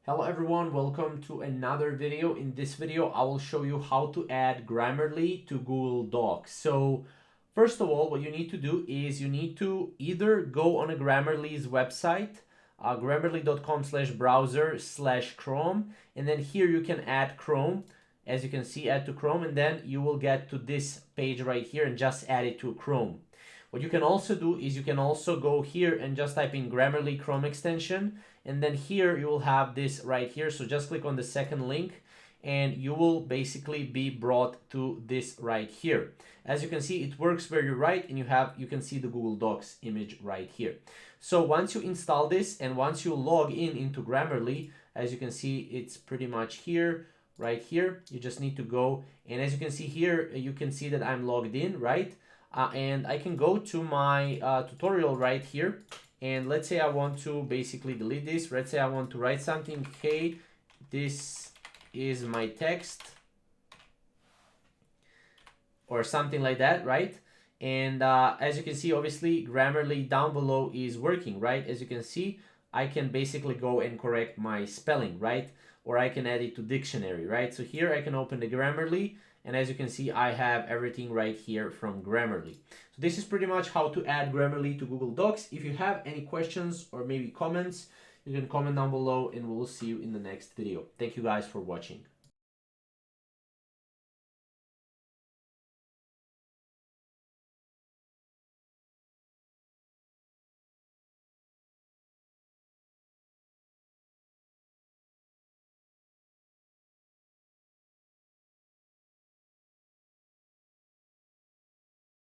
Hello everyone, welcome to another video. In this video, I will show you how to add Grammarly to Google Docs. So first of all, what you need to do is you need to either go on a Grammarly's website, grammarly.com/browser/Chrome, and then here you can add Chrome. As you can see, add to Chrome, and then you will get to this page right here and just add it to Chrome. What you can also do is you can also go here and just type in Grammarly Chrome extension, and then here you will have this right here. So just click on the second link and you will basically be brought to this right here. As you can see, it works very right, and you can see the Google Docs image right here. So once you install this and once you log in into Grammarly, as you can see, it's pretty much here, right here. You just need to go, and as you can see here, you can see that I'm logged in, right? And I can go to my tutorial right here, and let's say I want to basically delete this. Let's say I want to write something. Hey, this is my text, or something like that, right? And as you can see, obviously Grammarly down below is working, right? As you can see, I can basically go and correct my spelling, right? Or I can add it to dictionary, right? So here I can open the Grammarly, and as you can see, I have everything right here from Grammarly. So this is pretty much how to add Grammarly to Google Docs. If you have any questions or maybe comments, you can comment down below, and we'll see you in the next video. Thank you guys for watching.